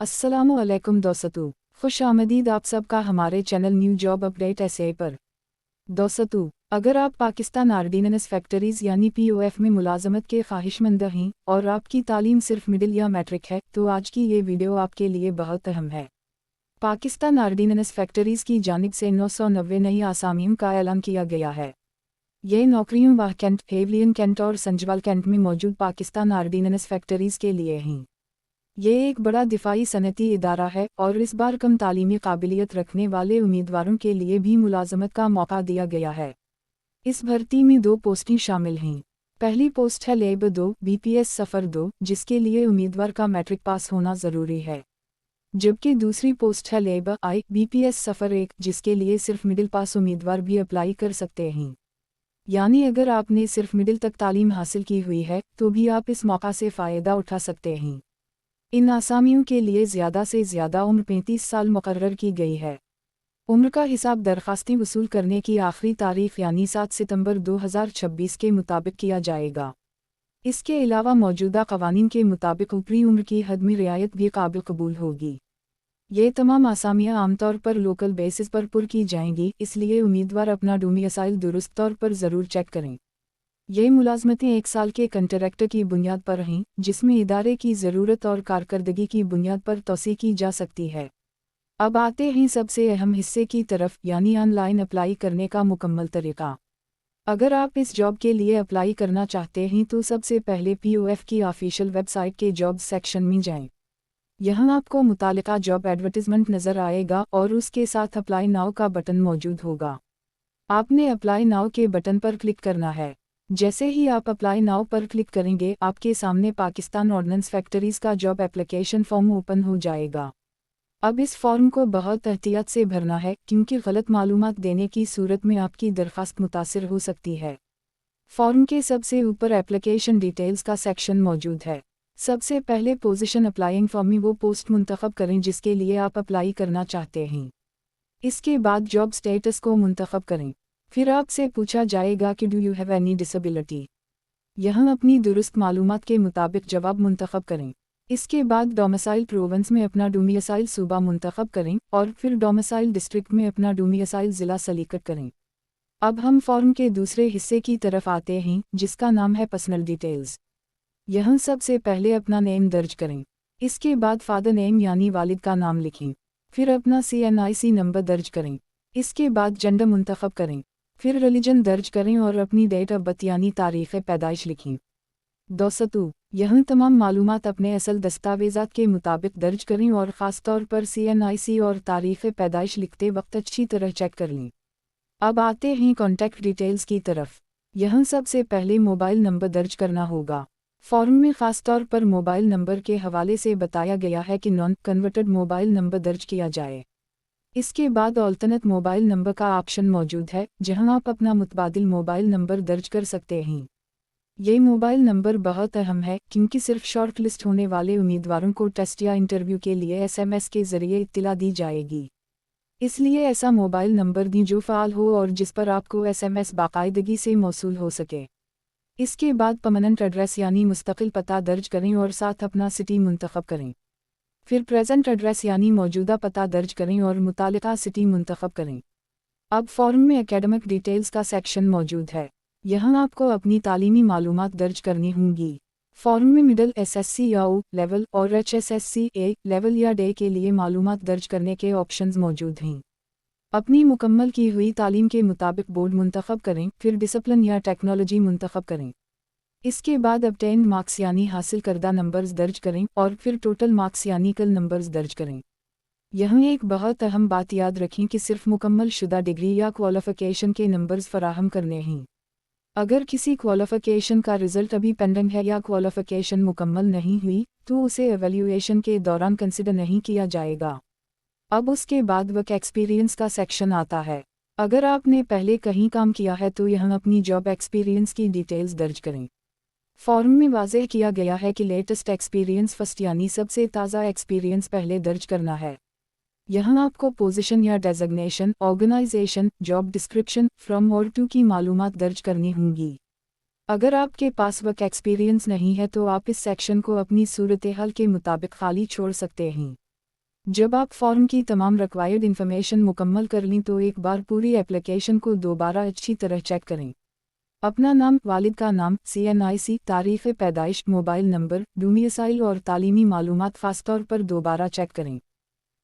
अस्सलामुअलैकुम दोस्तों, खुश आमदीद आप सबका हमारे channel new job update SA पर। दोस्तों, अगर आप पाकिस्तान ऑर्डिनेंस फैक्ट्रीज यानी POF में मुलाजमत के ख्वाहिशमंद हैं और आपकी तालीम सिर्फ मिडिल या मैट्रिक है तो आज की ये वीडियो आपके लिए बहुत अहम है। पाकिस्तान ऑर्डिनेंस फैक्ट्रीज की जानिब से 990 नई आसामियों का ऐलान किया गया है। ये नौकरियों वाह कैंट, हेवलियन कैंट और संजवाल कैंट में मौजूद पाकिस्तान ऑर्डिनेंस फैक्ट्रीज के लिए हैं। ये एक बड़ा दिफाई सनती इदारा है और इस बार कम तालीमी काबिलियत रखने वाले उम्मीदवारों के लिए भी मुलाजमत का मौका दिया गया है। इस भर्ती में 2 पोस्टें शामिल हैं। पहली पोस्ट है लेब 2 BPS सफ़र 2, जिसके लिए उम्मीदवार का मैट्रिक पास होना ज़रूरी है, जबकि दूसरी पोस्ट है लेब I BPS सफ़र 1, जिसके लिए सिर्फ मिडिल पास उम्मीदवार भी अप्लाई कर सकते हैं। यानी अगर आपने सिर्फ मिडिल तक तालीम हासिल की हुई है तो भी आप इस मौका से फ़ायदा उठा सकते हैं। इन आसामियों के लिए ज़्यादा से ज़्यादा उम्र 35 साल मुकर्रर की गई है। उम्र का हिसाब दरख्वास्तें वसूल करने की आखिरी तारीख यानी 7 सितंबर 2026 के मुताबिक किया जाएगा। इसके अलावा मौजूदा कवानीन के मुताबिक ऊपरी उम्र की हद में रियायत भी काबिल कबूल होगी। ये तमाम आसामियाँ आमतौर पर लोकल बेसिस पर पुर की जाएंगी, इसलिए उम्मीदवार अपना डोमिसाइल दुरुस्त तौर पर ज़रूर चेक करें। ये मुलाजमतें 1 साल के कंट्रैक्ट की बुनियाद पर हैं, जिसमें इदारे की ज़रूरत और कारकर्दगी की बुनियाद पर तौसीक़ की जा सकती है। अब आते हैं सबसे अहम हिस्से की तरफ, यानी ऑनलाइन अप्लाई करने का मुकम्मल तरीका। अगर आप इस जॉब के लिए अप्लाई करना चाहते हैं तो सबसे पहले POF की ऑफिशियल वेबसाइट के जॉब्स सेक्शन में जाएं। यहाँ आपको मुतालिका जॉब एडवर्टाइजमेंट नज़र आएगा और उसके साथ अप्लाई नाउ का बटन मौजूद होगा। आपने अप्लाई नाउ के बटन पर क्लिक करना है। जैसे ही आप अप्लाई नाउ पर क्लिक करेंगे आपके सामने पाकिस्तान ऑर्डिनेंस फैक्ट्रीज का जॉब एप्लीकेशन फॉर्म ओपन हो जाएगा। अब इस फॉर्म को बहुत एहतियात से भरना है, क्योंकि गलत मालूमात देने की सूरत में आपकी दरख्वास्त मुतासिर हो सकती है। फॉर्म के सबसे ऊपर एप्लीकेशन डिटेल्स का सेक्शन मौजूद है। सबसे पहले पोजीशन अप्लाइंग फॉर्म में वो पोस्ट मुंतखब करें जिसके लिए आप अप्लाई करना चाहते हैं। इसके बाद जॉब स्टेटस को मुंतखब करें। फिर आपसे पूछा जाएगा कि do you have any disability. यहाँ अपनी दुरुस्त मालूमात के मुताबिक जवाब मुंतखब करें। इसके बाद डोमिसाइल प्रोविंस में अपना डोमिसाइल सूबा मुंतखब करें और फिर डोमिसाइल डिस्ट्रिक्ट में अपना डोमिसाइल ज़िला सलीकट करें। अब हम फॉर्म के दूसरे हिस्से की तरफ आते हैं, जिसका नाम है पर्सनल डिटेल्स। यहाँ सबसे पहले अपना नेम दर्ज करें। इसके बाद फादर नेम यानी वालिद का नाम लिखें। फिर अपना CNIC नंबर दर्ज करें। इसके बाद जेंडर मुंतखब करें। फिर रिलीजन दर्ज करें और अपनी डेट ऑफ बर्थ यानी तारीख़ पैदाइश लिखें। दोस्तों, यह तमाम मालूमात अपने असल दस्तावेज़ात के मुताबिक दर्ज करें और ख़ास तौर पर CNIC और तारीख़ पैदाइश लिखते वक्त अच्छी तरह चेक कर लें। अब आते हैं कॉन्टैक्ट डिटेल्स की तरफ। यहाँ सबसे पहले मोबाइल नंबर दर्ज करना होगा। फॉर्म में ख़ास तौर पर मोबाइल नंबर के हवाले से बताया गया है कि नॉन कन्वर्टेड मोबाइल नंबर दर्ज किया जाए। इसके बाद ऑल्टरनेट मोबाइल नंबर का ऑप्शन मौजूद है, जहां आप अपना मुतबादिल मोबाइल नंबर दर्ज कर सकते हैं। ये मोबाइल नंबर बहुत अहम है, क्योंकि सिर्फ शॉर्ट लिस्ट होने वाले उम्मीदवारों को टेस्ट या इंटरव्यू के लिए SMS के ज़रिए इत्तला दी जाएगी। इसलिए ऐसा मोबाइल नंबर दें जो फ़ाल हो और जिस पर आपको SMS बाकायदगी से मौसूल हो सके। इसके बाद परमानेंट एड्रेस यानी मुस्तकिल पता दर्ज करें और साथ अपना सिटी मुंतखब करें। फिर प्रेजेंट एड्रेस यानी मौजूदा पता दर्ज करें और मुतालिका सिटी मुंतखब करें। अब फॉर्म में एकेडमिक डिटेल्स का सेक्शन मौजूद है। यहाँ आपको अपनी तालीमी मालूमात दर्ज करनी होंगी। फॉर्म में मिडिल SSC या O लेवल और HSSC A लेवल या डे के लिए मालूमात दर्ज करने के ऑप्शंस मौजूद हैं। अपनी मुकम्मल की हुई तालीम के मुताबिक बोर्ड मुंतखब करें, फिर डिसिप्लिन या टेक्नोलॉजी मुंतखब करें। इसके बाद obtained मार्क्स यानी हासिल करदा नंबर्स दर्ज करें और फिर टोटल मार्क्स यानी कुल नंबर्स दर्ज करें। यहाँ एक बहुत अहम बात याद रखें कि सिर्फ मुकम्मल शुदा डिग्री या क्वालिफ़िकेशन के नंबर्स फराहम करने हैं। अगर किसी क्वालिफ़िकेशन का रिज़ल्ट अभी पेंडिंग है या क्वालिफ़िकेशन मुकम्मल नहीं हुई तो उसे एवेल्यूएशन के दौरान कंसिडर नहीं किया जाएगा। अब उसके बाद वर्क एक्सपीरियंस का सेक्शन आता है। अगर आपने पहले कहीं काम किया है तो यहाँ अपनी जॉब एक्सपीरियंस की डिटेल्स दर्ज करें। फॉर्म में वाज़ेह किया गया है कि लेटेस्ट एक्सपीरियंस फर्स्ट यानी सबसे ताज़ा एक्सपीरियंस पहले दर्ज करना है। यहाँ आपको पोजीशन या designation, organisation, job description, from और टू की मालूमात दर्ज करनी होंगी। अगर आपके पास वर्क एक्सपीरियंस नहीं है तो आप इस सेक्शन को अपनी सूरत हाल के मुताबिक खाली छोड़ सकते हैं। जब आप फॉर्म की तमाम रिक्वायर्ड इन्फॉर्मेशन मुकम्मल कर लें तो एक बार पूरी एप्लीकेशन को दोबारा अच्छी तरह चेक करें। अपना नाम, वालिद का नाम, CNIC, तारीख़ पैदाइश, मोबाइल नंबर, डोमिसाइल और तालीमी मालूमात ख़ास तौर पर दोबारा चेक करें।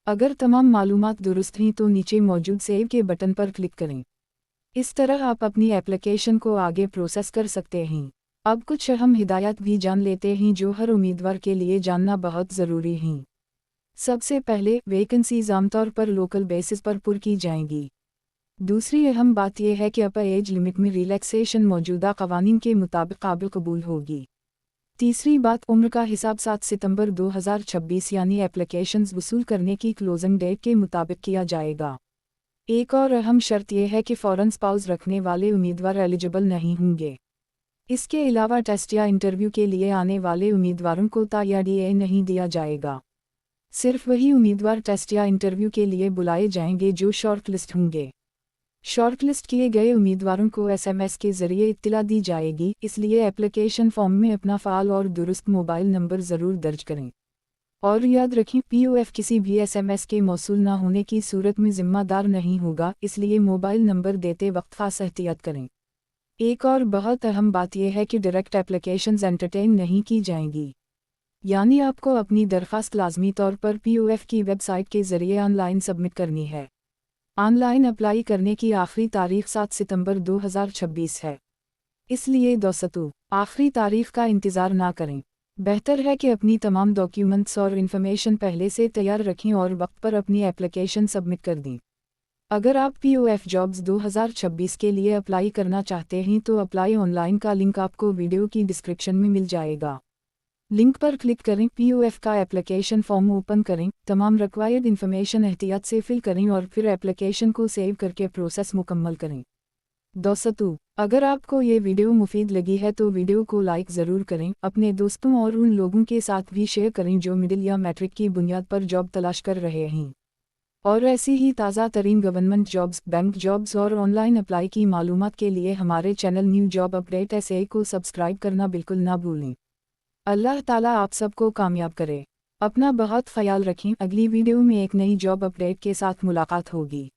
अगर तमाम मालूमात दुरुस्त हैं तो नीचे मौजूद सेव के बटन पर क्लिक करें। इस तरह आप अपनी एप्लीकेशन को आगे प्रोसेस कर सकते हैं। अब कुछ अहम हिदायत भी जान लेते हैं जो हर उम्मीदवार के लिए जानना बहुत ज़रूरी हैं। सबसे पहले, वैकेंसीज आमतौर पर लोकल बेसिस पर पुर की जाएंगी। दूसरी अहम बात यह है कि अपर एज लिमिट में रिलैक्सेशन मौजूदा कवानीन के मुताबिक काबिल कबूल होगी। तीसरी बात, उम्र का हिसाब 7 सितंबर 2026 यानी एप्लीकेशंस वसूल करने की क्लोजिंग डेट के मुताबिक किया जाएगा। एक और अहम शर्त यह है कि फॉरेन स्पाउस रखने वाले उम्मीदवार एलिजिबल नहीं होंगे। इसके अलावा टेस्ट या इंटरव्यू के लिए आने वाले उम्मीदवारों को ता या DA नहीं दिया जाएगा। सिर्फ वही उम्मीदवार टेस्ट या इंटरव्यू के लिए बुलाए जाएंगे जो शॉर्ट लिस्ट होंगे। शॉर्टलिस्ट किए गए उम्मीदवारों को SMS के ज़रिए इत्तला दी जाएगी, इसलिए एप्लीकेशन फॉर्म में अपना फ़ाल और दुरुस्त मोबाइल नंबर ज़रूर दर्ज करें। और याद रखें, POF किसी भी SMS के मौसूल ना होने की सूरत में ज़िम्मेदार नहीं होगा, इसलिए मोबाइल नंबर देते वक्त ख़ास एहतियात करें। एक और बहुत अहम बात यह है कि डायरेक्ट एप्लीकेशंस एंटरटेन नहीं की जाएंगी, यानी आपको अपनी दरख्वास्त लाजमी तौर पर POF की वेबसाइट के ज़रिए ऑनलाइन सबमिट करनी है। ऑनलाइन अप्लाई करने की आखिरी तारीख 7 सितंबर 2026 है। इसलिए दोस्तों, आखिरी तारीख का इंतज़ार ना करें। बेहतर है कि अपनी तमाम डॉक्यूमेंट्स और इन्फॉर्मेशन पहले से तैयार रखें और वक्त पर अपनी एप्लीकेशन सबमिट कर दें। अगर आप POF जॉब्स 2026 के लिए अप्लाई करना चाहते हैं तो अप्लाई ऑनलाइन का लिंक आपको वीडियो की डिस्क्रिप्शन में मिल जाएगा। लिंक पर क्लिक करें, POF का एप्लीकेशन फॉर्म ओपन करें, तमाम रिक्वायर्ड इन्फॉर्मेशन एहतियात से फिल करें और फिर एप्लीकेशन को सेव करके प्रोसेस मुकम्मल करें। दोस्तों, अगर आपको ये वीडियो मुफीद लगी है तो वीडियो को लाइक ज़रूर करें, अपने दोस्तों और उन लोगों के साथ भी शेयर करें जो मिडिल या मैट्रिक की बुनियाद पर जॉब तलाश कर रहे हैं। और ऐसी ही ताज़ा तरीन गवर्नमेंट जॉब्स, बैंक जॉब्स और ऑनलाइन अप्लाई की मालूमात के लिए हमारे channel new job update SA को सब्सक्राइब करना बिल्कुल ना भूलें। अल्लाह ताला आप सबको कामयाब करे। अपना बहुत ख्याल रखें। अगली वीडियो में एक नई जॉब अपडेट के साथ मुलाकात होगी।